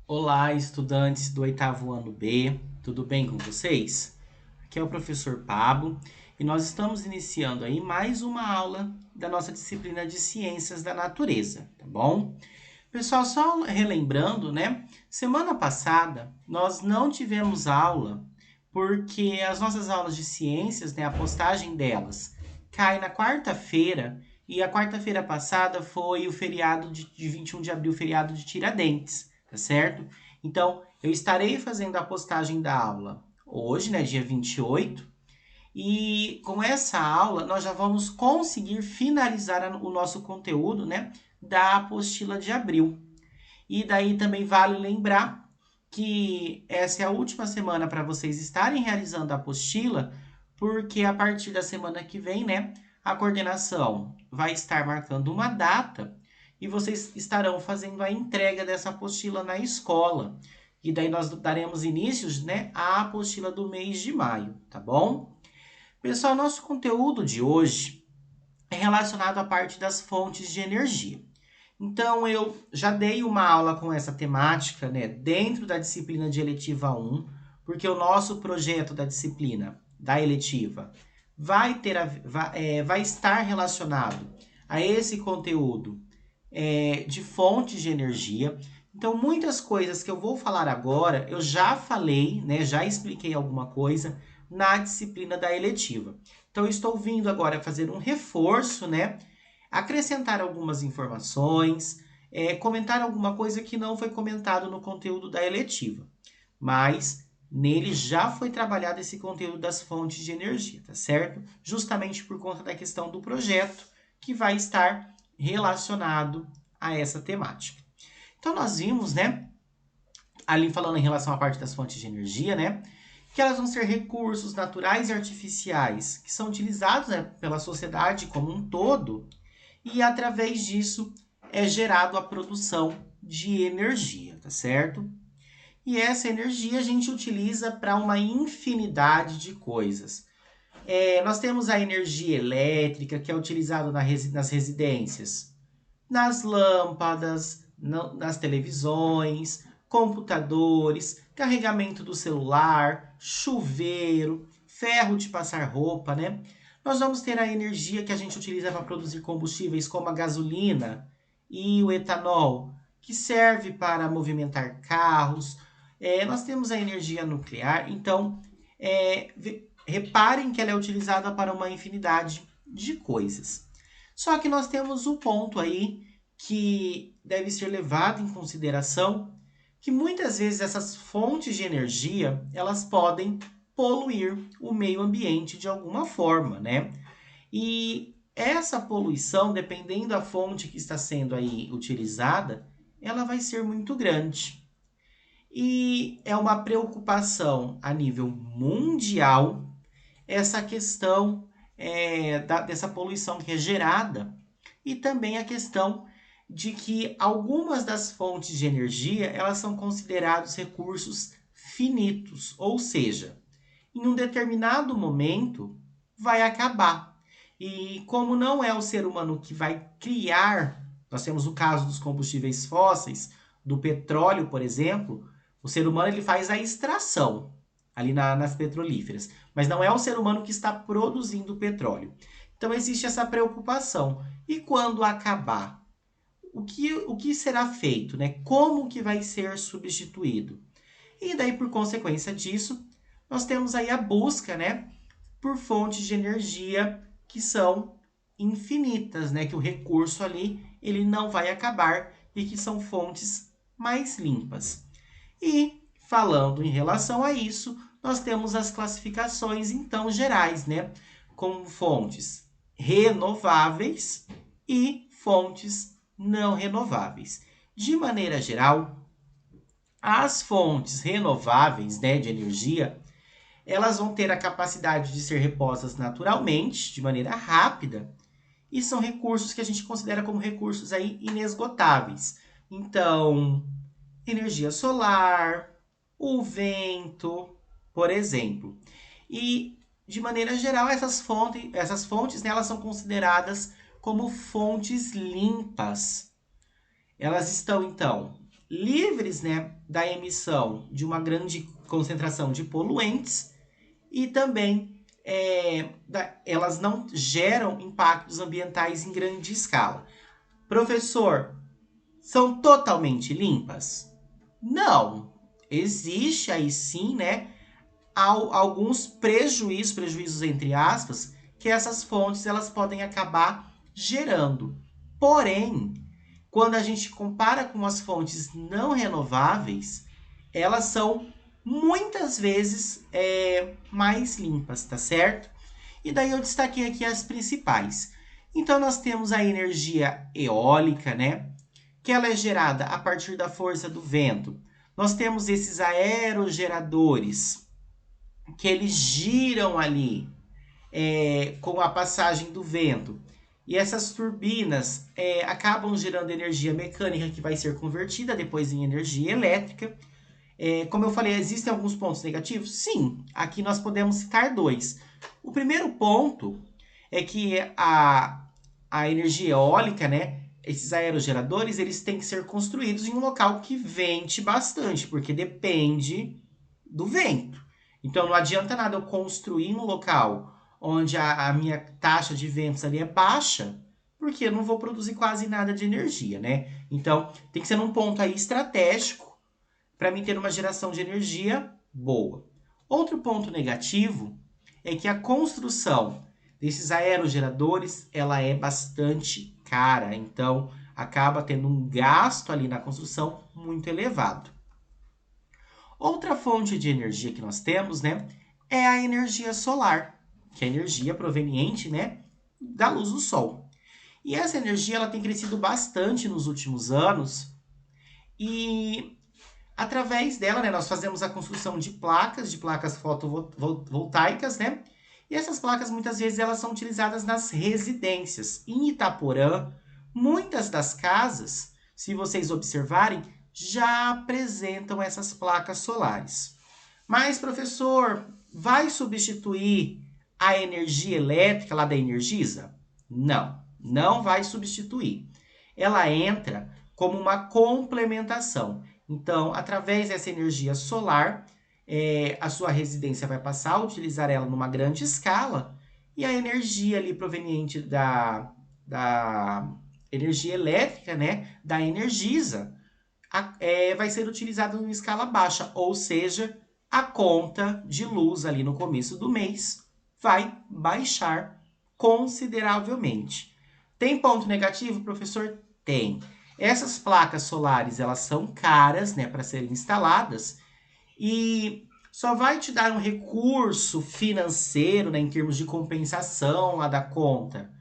Olá, estudantes do oitavo ano B, tudo bem com vocês? Aqui é o professor Pablo e nós estamos iniciando aí mais uma aula da nossa disciplina de Ciências da Natureza, tá bom? Pessoal, só relembrando, né? Semana passada nós não tivemos aula porque as nossas aulas de ciências, né, a postagem delas cai na quarta-feira e a quarta-feira passada foi o feriado de 21 de abril, feriado de Tiradentes, tá certo? Então, eu estarei fazendo a postagem da aula hoje, né, dia 28, e com essa aula nós já vamos conseguir finalizar o nosso conteúdo, né, da apostila de abril. E daí também vale lembrar que essa é a última semana para vocês estarem realizando a apostila, porque a partir da semana que vem, né, a coordenação vai estar marcando uma data e vocês estarão fazendo a entrega dessa apostila na escola. E daí nós daremos início, né, à apostila do mês de maio, tá bom? Pessoal, nosso conteúdo de hoje é relacionado à parte das fontes de energia. Então, eu já dei uma aula com essa temática, né, dentro da disciplina de eletiva 1, porque o nosso projeto da disciplina da eletiva vai estar relacionado a esse conteúdo de fontes de energia. Então, muitas coisas que eu vou falar agora, eu já falei, né, já expliquei alguma coisa na disciplina da eletiva. Então, eu estou vindo agora fazer um reforço, né, acrescentar algumas informações, comentar alguma coisa que não foi comentado no conteúdo da eletiva. Mas nele já foi trabalhado esse conteúdo das fontes de energia, tá certo? Justamente por conta da questão do projeto que vai estar relacionado a essa temática. Então nós vimos, né, ali falando em relação à parte das fontes de energia, né, que elas vão ser recursos naturais e artificiais que são utilizados, né, pela sociedade como um todo e através disso é gerado a produção de energia, tá certo? E essa energia a gente utiliza para uma infinidade de coisas. Nós temos a energia elétrica, que é utilizada nas residências, nas lâmpadas, nas televisões, computadores, carregamento do celular, chuveiro, ferro de passar roupa, né? Nós vamos ter a energia que a gente utiliza para produzir combustíveis como a gasolina e o etanol, que serve para movimentar carros. Nós temos a energia nuclear, então reparem que ela é utilizada para uma infinidade de coisas. Só que nós temos o ponto aí que deve ser levado em consideração que muitas vezes essas fontes de energia, elas podem poluir o meio ambiente de alguma forma, né? E essa poluição, dependendo da fonte que está sendo aí utilizada, ela vai ser muito grande. E é uma preocupação a nível mundial essa questão dessa poluição que é gerada e também a questão de que algumas das fontes de energia elas são considerados recursos finitos, ou seja, em um determinado momento vai acabar. E como não é o ser humano que vai criar, nós temos o caso dos combustíveis fósseis, do petróleo, por exemplo, o ser humano ele faz a extração ali nas petrolíferas, mas não é o ser humano que está produzindo o petróleo. Então existe essa preocupação. E quando acabar, o que será feito? Né? Como que vai ser substituído? E daí, por consequência disso, nós temos aí a busca, né, por fontes de energia que são infinitas, né, que o recurso ali ele não vai acabar e que são fontes mais limpas. E falando em relação a isso, nós temos as classificações então gerais, né, com fontes renováveis e fontes não renováveis. De maneira geral, as fontes renováveis, né, de energia, elas vão ter a capacidade de ser repostas naturalmente, de maneira rápida, e são recursos que a gente considera como recursos aí inesgotáveis. Então, energia solar, o vento, por exemplo. E, de maneira geral, essas fontes né, elas são consideradas como fontes limpas. Elas estão, então, livres, né, da emissão de uma grande concentração de poluentes e também elas não geram impactos ambientais em grande escala. Professor, são totalmente limpas? Não. Existe aí sim, né, alguns prejuízos entre aspas, que essas fontes elas podem acabar gerando. Porém, quando a gente compara com as fontes não renováveis, elas são muitas vezes mais limpas, tá certo? E daí eu destaquei aqui as principais. Então nós temos a energia eólica, né? Que ela é gerada a partir da força do vento. Nós temos esses aerogeradores, que eles giram ali com a passagem do vento. E essas turbinas acabam gerando energia mecânica que vai ser convertida depois em energia elétrica. Como eu falei, existem alguns pontos negativos? Sim, aqui nós podemos citar dois. O primeiro ponto é que a energia eólica, né, esses aerogeradores, eles têm que ser construídos em um local que vente bastante, porque depende do vento. Então não adianta nada eu construir um local onde a minha taxa de ventos ali é baixa, porque eu não vou produzir quase nada de energia, né? Então tem que ser num ponto aí estratégico para mim ter uma geração de energia boa. Outro ponto negativo é que a construção desses aerogeradores ela é bastante cara, então acaba tendo um gasto ali na construção muito elevado. Outra fonte de energia que nós temos, né, é a energia solar, que é a energia proveniente, né, da luz do sol. E essa energia ela tem crescido bastante nos últimos anos e através dela, né, nós fazemos a construção de placas fotovoltaicas, né? E essas placas muitas vezes elas são utilizadas nas residências. Em Itaporã, muitas das casas, se vocês observarem, já apresentam essas placas solares. Mas, professor, vai substituir a energia elétrica lá da Energisa? Não, não vai substituir. Ela entra como uma complementação. Então, através dessa energia solar, a sua residência vai passar a utilizar ela numa grande escala e a energia ali proveniente da energia elétrica, né, da Energisa, vai ser utilizada em escala baixa, ou seja, a conta de luz ali no começo do mês vai baixar consideravelmente. Tem ponto negativo, professor? Tem. Essas placas solares, elas são caras, né, para serem instaladas e só vai te dar um recurso financeiro, né, em termos de compensação lá da conta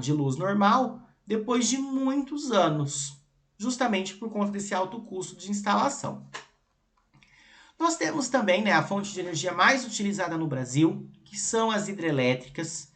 de luz normal depois de muitos anos, justamente por conta desse alto custo de instalação. Nós temos também, né, a fonte de energia mais utilizada no Brasil, que são as hidrelétricas,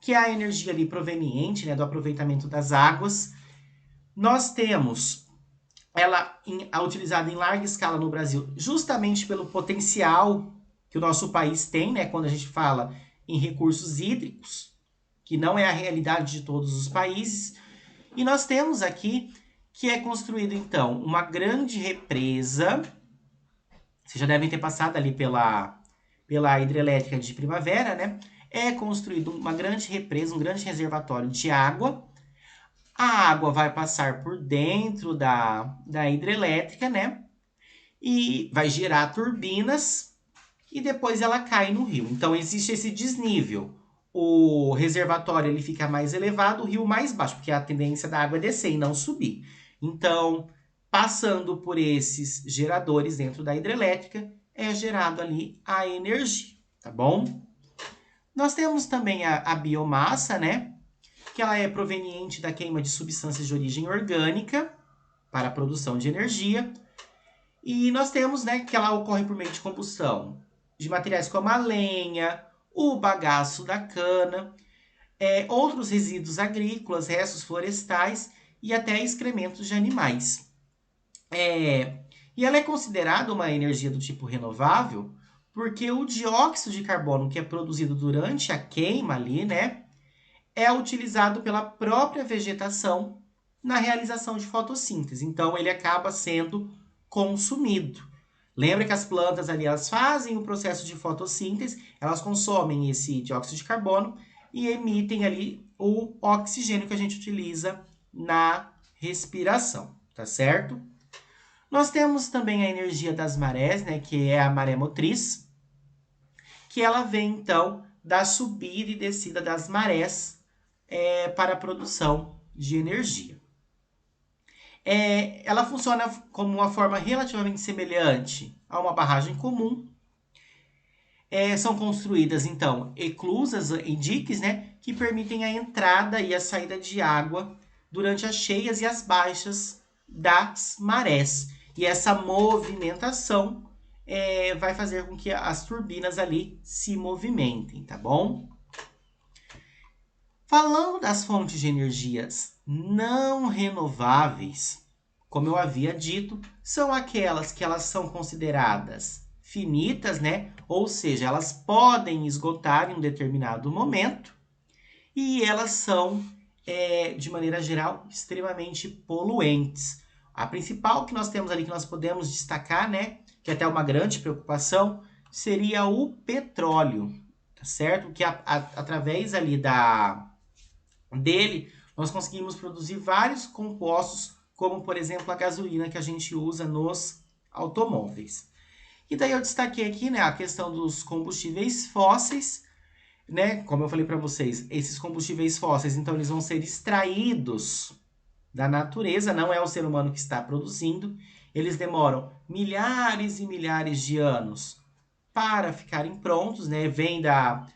que é a energia ali proveniente, né, do aproveitamento das águas. Nós temos ela utilizada em larga escala no Brasil, justamente pelo potencial que o nosso país tem, né, quando a gente fala em recursos hídricos, que não é a realidade de todos os países. E nós temos aqui que é construído, então, uma grande represa. Vocês já devem ter passado ali pela hidrelétrica de Primavera, né? É construído uma grande represa, um grande reservatório de água. A água vai passar por dentro da hidrelétrica, né? E vai gerar turbinas e depois ela cai no rio. Então existe esse desnível. O reservatório ele fica mais elevado, o rio mais baixo, porque a tendência da água é descer e não subir. Então, passando por esses geradores dentro da hidrelétrica, é gerado ali a energia, tá bom? Nós temos também a biomassa, né? Que ela é proveniente da queima de substâncias de origem orgânica para a produção de energia. E nós temos, né, que ela ocorre por meio de combustão de materiais como a lenha, o bagaço da cana, outros resíduos agrícolas, restos florestais e até excrementos de animais. E ela é considerada uma energia do tipo renovável porque o dióxido de carbono que é produzido durante a queima ali, né, é utilizado pela própria vegetação na realização de fotossíntese. Então, ele acaba sendo consumido. Lembra que as plantas ali, elas fazem o processo de fotossíntese, elas consomem esse dióxido de carbono e emitem ali o oxigênio que a gente utiliza na respiração, tá certo? Nós temos também a energia das marés, né, que é a maré motriz, que ela vem, então, da subida e descida das marés para a produção de energia. Ela funciona como uma forma relativamente semelhante a uma barragem comum. São construídas, então, eclusas e diques, né, que permitem a entrada e a saída de água durante as cheias e as baixas das marés. E essa movimentação vai fazer com que as turbinas ali se movimentem, tá bom? Falando das fontes de energias não renováveis, como eu havia dito, são aquelas que elas são consideradas finitas, né? Ou seja, elas podem esgotar em um determinado momento e elas são, de maneira geral, extremamente poluentes. A principal que nós temos ali que nós podemos destacar, né? Que é até uma grande preocupação, seria o petróleo, tá certo? Que através ali dele, nós conseguimos produzir vários compostos, como por exemplo a gasolina que a gente usa nos automóveis. E daí eu destaquei aqui, né, a questão dos combustíveis fósseis, né? Como eu falei para vocês, esses combustíveis fósseis, então eles vão ser extraídos da natureza, não é o ser humano que está produzindo. Eles demoram milhares e milhares de anos para ficarem prontos, né? Vem da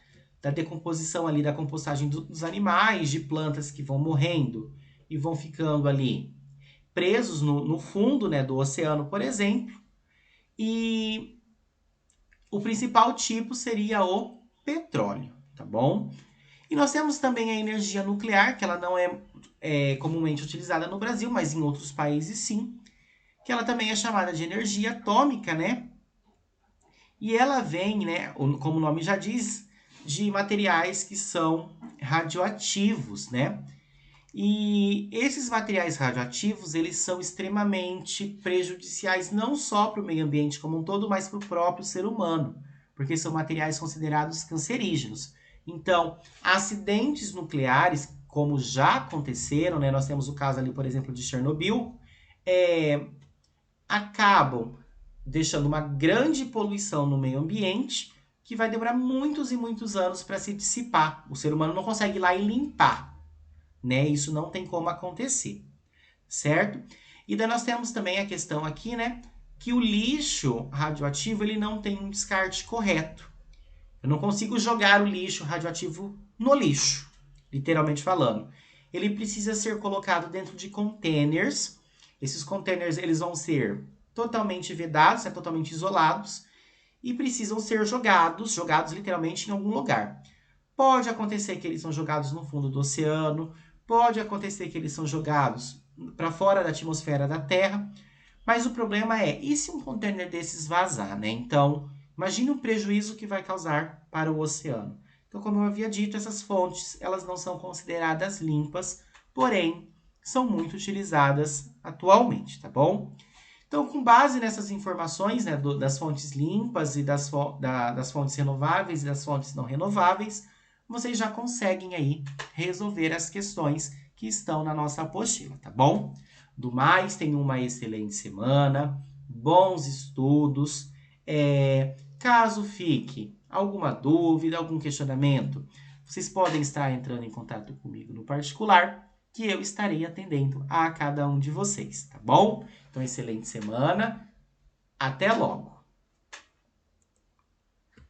decomposição ali, da compostagem dos animais, de plantas que vão morrendo e vão ficando ali presos no fundo, né, do oceano, por exemplo. E o principal tipo seria o petróleo, tá bom? E nós temos também a energia nuclear, que ela não é comumente utilizada no Brasil, mas em outros países sim, que ela também é chamada de energia atômica, né? E ela vem, né, como o nome já diz, de materiais que são radioativos, né? E esses materiais radioativos, eles são extremamente prejudiciais não só para o meio ambiente como um todo, mas para o próprio ser humano, porque são materiais considerados cancerígenos. Então, acidentes nucleares, como já aconteceram, né? Nós temos o caso ali, por exemplo, de Chernobyl, acabam deixando uma grande poluição no meio ambiente que vai demorar muitos e muitos anos para se dissipar. O ser humano não consegue ir lá e limpar, né? Isso não tem como acontecer, certo? E daí nós temos também a questão aqui, né, que o lixo radioativo ele não tem um descarte correto. Eu não consigo jogar o lixo radioativo no lixo, literalmente falando. Ele precisa ser colocado dentro de containers. Esses containers eles vão ser totalmente vedados, né, totalmente isolados, e precisam ser jogados literalmente em algum lugar. Pode acontecer que eles são jogados no fundo do oceano, pode acontecer que eles são jogados para fora da atmosfera da Terra, mas o problema é, e se um container desses vazar, né? Então, imagine o prejuízo que vai causar para o oceano. Então, como eu havia dito, essas fontes, elas não são consideradas limpas, porém, são muito utilizadas atualmente, tá bom? Então, com base nessas informações, né, das fontes limpas e das fontes renováveis e das fontes não renováveis, vocês já conseguem aí resolver as questões que estão na nossa apostila, tá bom? Do mais, tenham uma excelente semana, bons estudos. Caso fique alguma dúvida, algum questionamento, vocês podem estar entrando em contato comigo no particular, que eu estarei atendendo a cada um de vocês, tá bom? Então, excelente semana. Até logo!